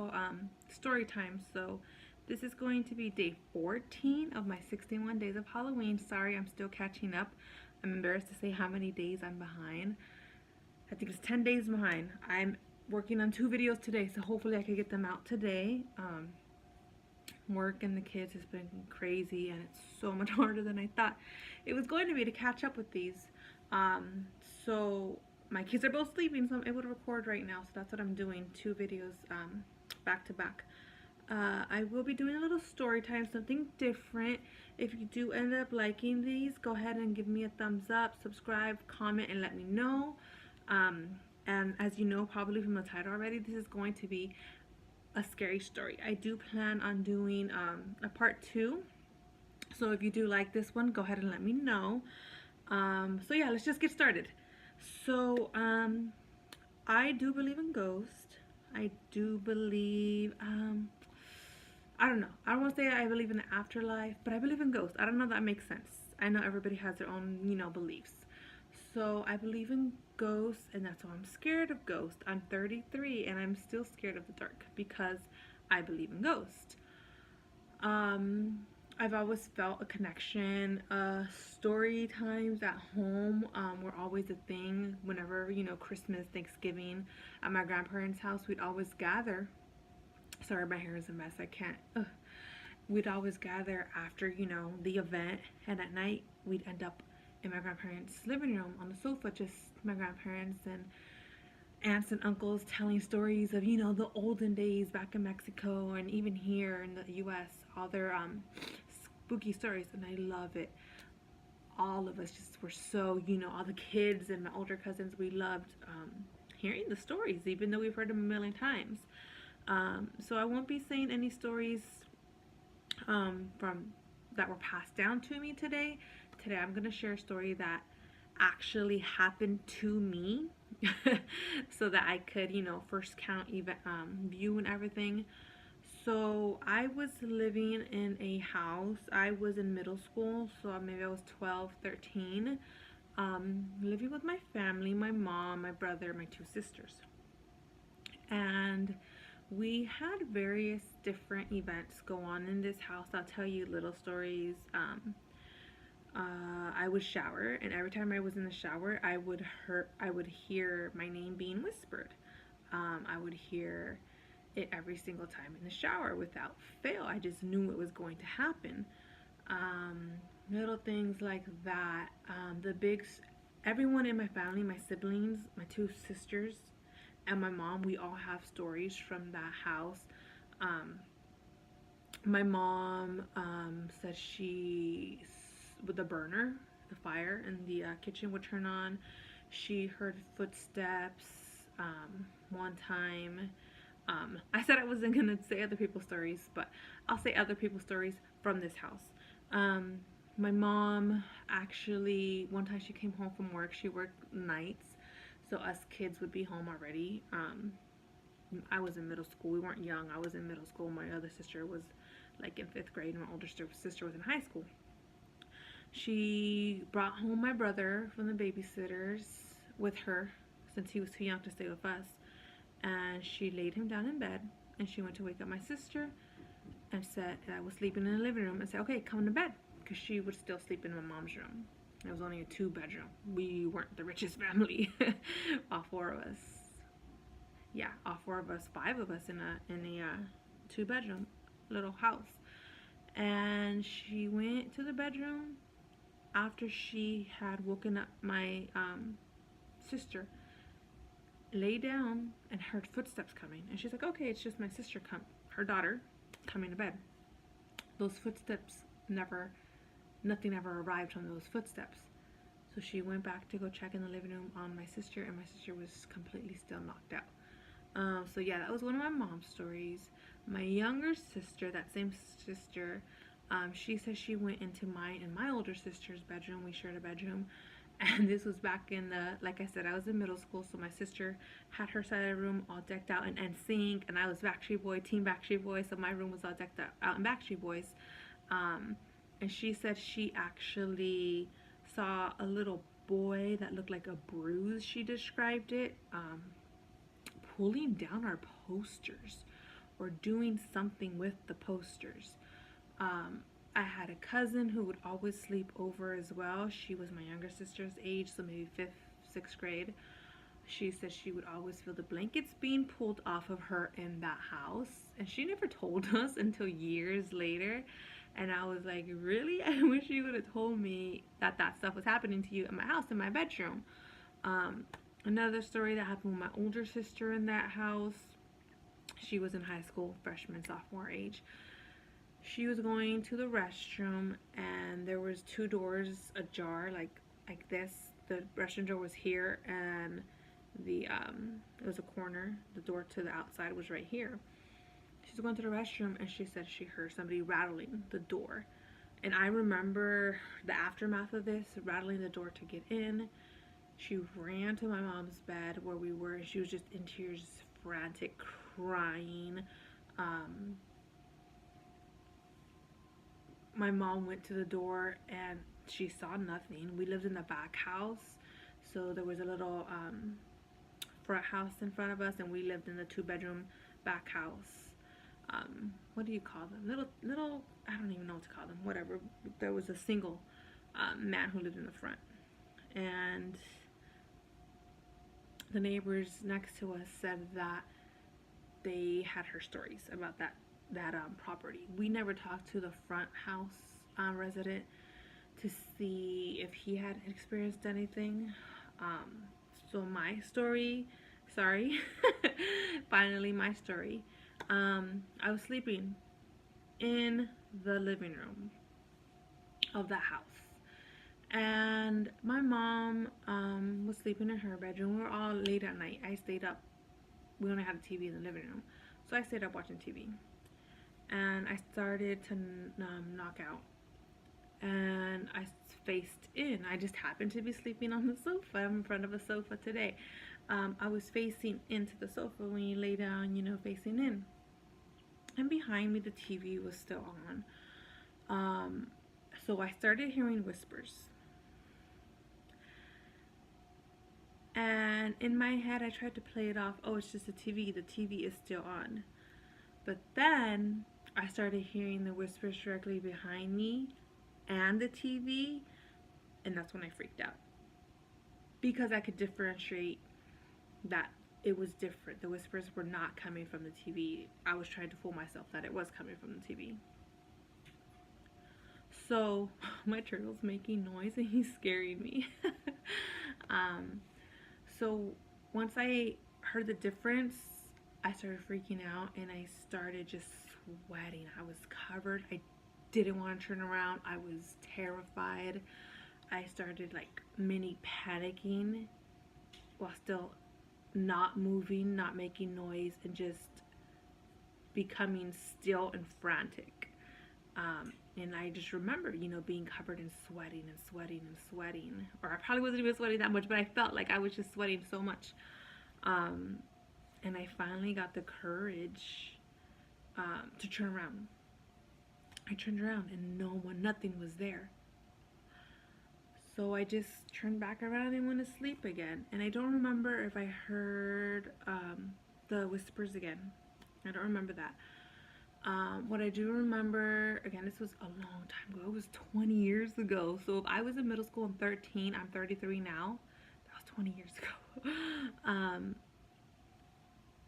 little story time. So this is going to be day 14 of my 61 days of Halloween. Sorry, I'm still catching up. I'm embarrassed to say how many days I'm behind. I think it's 10 days behind. I'm working on 2 videos today, so hopefully I can get them out today. Work and the kids has been crazy, and it's so much harder than I thought it was going to be to catch up with these. So my kids are both sleeping, so I'm able to record right now. So that's what I'm doing, 2 videos back to back. I will be doing a little story time, something different. If you do end up liking these, go ahead and give me a thumbs up, subscribe, comment, and let me know. And as you know probably from the title already, this is going to be a scary story. I do plan on doing a part 2. So if you do like this one, go ahead and let me know. So yeah, let's just get started. So I do believe in ghosts. I do believe I don't know. I don't want to say I believe in the afterlife, but I believe in ghosts. I don't know if that makes sense. I know everybody has their own, beliefs. So I believe in ghosts, and that's why I'm scared of ghosts. I'm 33 and I'm still scared of the dark because I believe in ghosts. I've always felt a connection. Story times at home were always a thing. Whenever, Christmas, Thanksgiving, at my grandparents' house, we'd always gather. Sorry, my hair is a mess. I can't. We'd always gather after, the event, and at night we'd end up in my grandparents' living room on the sofa, just my grandparents and aunts and uncles telling stories of, the olden days back in Mexico and even here in the US, all their spooky stories, and I love it. All of us just were so, all the kids and my older cousins, we loved hearing the stories, even though we've heard them a million times. So I won't be saying any stories from that were passed down to me today. Today I'm going to share a story that actually happened to me so that I could, first count, even view and everything. So I was living in a house. I was in middle school, so maybe I was 12, 13, living with my family, my mom, my brother, my 2 sisters. And we had various different events go on in this house. I'll tell you little stories. I would shower, and every time I was in the shower, I would hear my name being whispered. I would hear it every single time in the shower without fail. I just knew it was going to happen. Little things like that. Everyone in my family, my siblings, my 2 sisters, and my mom, we all have stories from that house. My mom said with the burner, the fire in the kitchen would turn on. She heard footsteps one time. I said I wasn't going to say other people's stories, but I'll say other people's stories from this house. My mom actually, one time she came home from work. She worked nights, so us kids would be home already. I was in middle school. We weren't young. I was in middle school. My other sister was like in 5th grade, and my older sister was in high school. She brought home my brother from the babysitters with her since he was too young to stay with us. And she laid him down in bed, and she went to wake up my sister and said, I was sleeping in the living room, and said, okay, come to bed, because she would still sleep in my mom's room. It was only a 2-bedroom. We weren't the richest family. All 4 of us. Yeah, all 4 of us, 5 of us in a 2-bedroom little house. And she went to the bedroom after she had woken up my sister, lay down, and heard footsteps coming. And she's like, okay, it's just my sister, her daughter, coming to bed. Those footsteps nothing ever arrived from those footsteps. So she went back to go check in the living room on my sister, and my sister was completely still knocked out. So yeah, that was one of my mom's stories. My younger sister, that same sister, she says she went into mine and my older sister's bedroom. We shared a bedroom. And this was back in like I said, I was in middle school, so my sister had her side of the room all decked out in NSYNC, and I was Backstreet Boy, Team Backstreet Boys, so my room was all decked out in Backstreet Boys. And she said she actually saw a little boy that looked like a bruise, she described it, pulling down our posters or doing something with the posters. I had a cousin who would always sleep over as well. She was my younger sister's age, so maybe 5th, 6th grade. She said she would always feel the blankets being pulled off of her in that house. And she never told us until years later. And I was like, really? I wish you would have told me that that stuff was happening to you in my house, in my bedroom. Another story that happened with my older sister in that house. She was in high school, freshman, sophomore age. She was going to the restroom and there was 2 doors ajar, like this. The restroom door was here and the it was a corner. The door to the outside was right here. She's going to the restroom and she said she heard somebody rattling the door. And I remember the aftermath of this, rattling the door to get in. She ran to my mom's bed where we were and she was just in tears, frantic, crying. My mom went to the door and she saw nothing. We lived in the back house, so there was a little front house in front of us, and we lived in the 2-bedroom back house. What do you call them? Little, I don't even know what to call them. Whatever. There was a single man who lived in the front, and the neighbors next to us said that they had heard stories about that property. We never talked to the front house resident to see if he had experienced anything. So my story, sorry, finally my story. I was sleeping in the living room of the house, and my mom was sleeping in her bedroom. We were all late at night. I stayed up. We only had a TV in the living room, so I stayed up watching TV. And I started to knock out, and I faced in. I just happened to be sleeping on the sofa. I'm in front of a sofa today. I was facing into the sofa when you lay down, you know, facing in. And behind me, the TV was still on. So I started hearing whispers. And in my head, I tried to play it off. Oh, it's just the TV. The TV is still on. But then I started hearing the whispers directly behind me and the TV, and that's when I freaked out. Because I could differentiate that it was different. The whispers were not coming from the TV. I was trying to fool myself that it was coming from the TV. So my turtle's making noise and he's scaring me. So once I heard the difference, I started freaking out and I started just sweating. I was covered. I didn't want to turn around. I was terrified. I started like mini panicking while still not moving, not making noise, and just becoming still and frantic. And I just remember, you know, being covered in sweating and sweating and sweating. Or I probably wasn't even sweating that much, but I felt like I was just sweating so much. And I finally got the courage to turn around. I turned around and nothing was there. So I just turned back around and went to sleep again. And I don't remember if I heard the whispers again. I don't remember that. What I do remember, again, this was a long time ago. It was 20 years ago. So if I was in middle school in 13, I'm 33 now. That was 20 years ago.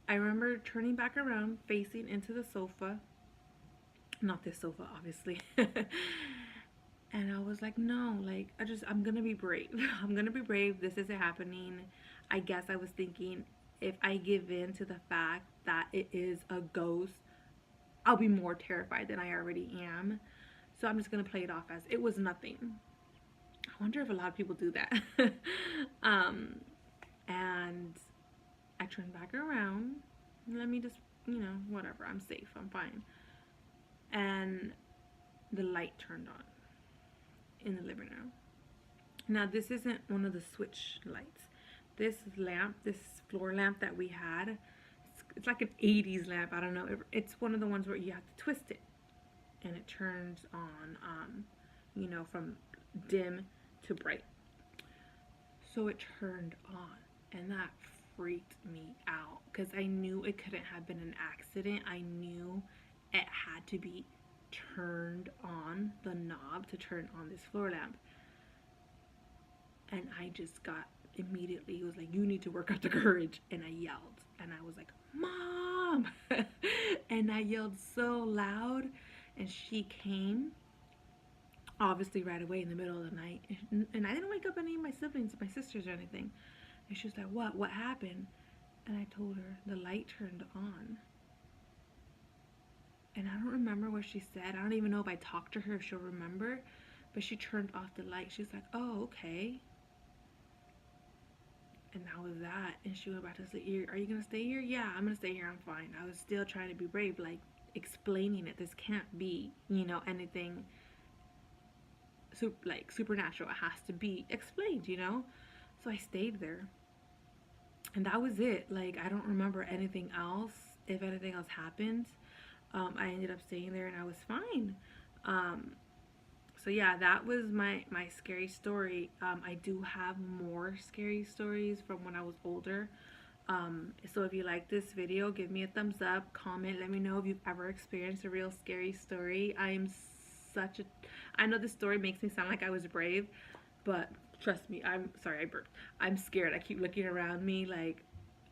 I remember turning back around, facing into the sofa. Not this sofa, obviously. And I was like, no, like, I'm gonna be brave. I'm gonna be brave. This isn't happening. I guess I was thinking, if I give in to the fact that it is a ghost, I'll be more terrified than I already am. So I'm just gonna play it off as it was nothing. I wonder if a lot of people do that. And I turned back around. Let me just, you know, whatever. I'm safe. I'm fine. And the light turned on in the living room. Now, this isn't one of the switch lights. This lamp, this floor lamp that we had, it's like an 80s lamp. I don't know. It's one of the ones where you have to twist it. And it turns on, you know, from dim to bright. So it turned on. And that freaked me out because I knew it couldn't have been an accident. I knew it had to be turned on, the knob to turn on this floor lamp. And I just got immediately, it was like, you need to work up the courage. And I yelled. And I was like, Mom! And I yelled so loud. And she came, obviously right away in the middle of the night. And I didn't wake up any of my siblings, my sisters or anything. And she was like, what? What happened? And I told her, the light turned on. And I don't remember what she said. I don't even know if I talked to her, if she'll remember. But she turned off the light. She's like, oh, okay. And that was that. And she went back to sleep. Are you going to stay here? Yeah, I'm going to stay here. I'm fine. I was still trying to be brave, like explaining it. This can't be, you know, anything like supernatural. It has to be explained, you know? So I stayed there. And that was it. Like, I don't remember anything else. If anything else happened, I ended up staying there and I was fine. So yeah, that was my scary story. I do have more scary stories from when I was older. So if you like this video, give me a thumbs up, comment, let me know if you've ever experienced a real scary story. I know this story makes me sound like I was brave, but trust me, I'm sorry, I burped. I'm scared. I keep looking around me like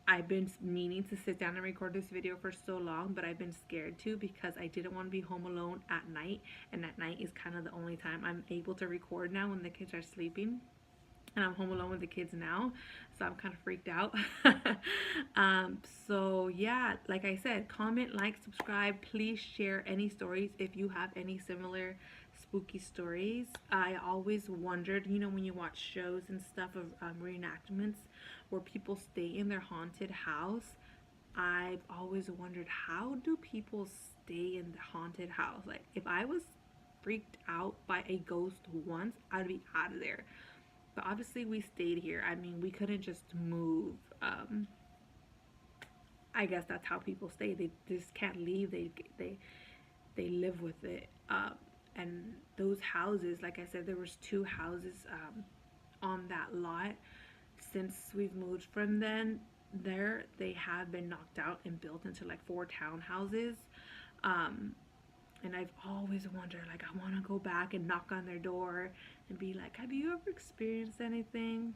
I've been meaning to sit down and record this video for so long, but I've been scared too because I didn't want to be home alone at night, and at night is kind of the only time I'm able to record now when the kids are sleeping. And I'm home alone with the kids now, so I'm kind of freaked out. So yeah, like I said, comment, like, subscribe. Please share any stories if you have any similar spooky stories. I always wondered, you know, when you watch shows and stuff of reenactments where people stay in their haunted house, I've always wondered, how do people stay in the haunted house? Like, if I was freaked out by a ghost once, I'd be out of there. But obviously we stayed here. I mean, we couldn't just move. I guess that's how people stay. They just can't leave. They live with it. And those houses, like I said, there was 2 houses on that lot. Since we've moved from then, they have been knocked out and built into like 4 townhouses. And I've always wondered, like, I want to go back and knock on their door and be like, have you ever experienced anything?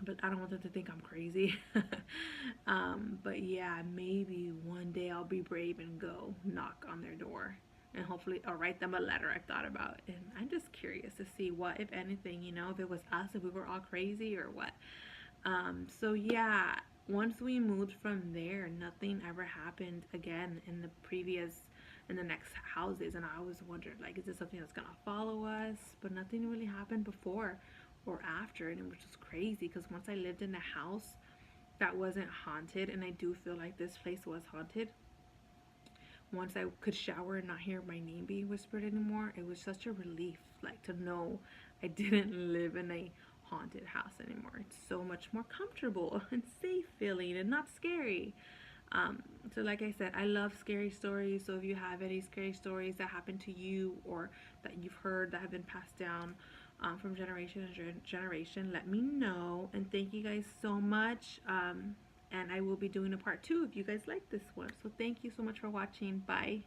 But I don't want them to think I'm crazy. But yeah, maybe one day I'll be brave and go knock on their door. And hopefully I'll write them a letter I've thought about. And I'm just curious to see what, if anything, you know, if it was us, if we were all crazy or what. So yeah, once we moved from there, nothing ever happened again in the next houses. And I always wondered, like, is this something that's gonna follow us? But nothing really happened before or after, and it was just crazy because once I lived in a house that wasn't haunted, and I do feel like this place was haunted, once I could shower and not hear my name being whispered anymore, it was such a relief, like, to know I didn't live in a haunted house anymore. It's so much more comfortable and safe feeling and not scary. So like I said, I love scary stories. So if you have any scary stories that happened to you or that you've heard that have been passed down from generation to generation, let me know. And thank you guys so much. And I will be doing a part 2 if you guys like this one. So thank you so much for watching. Bye.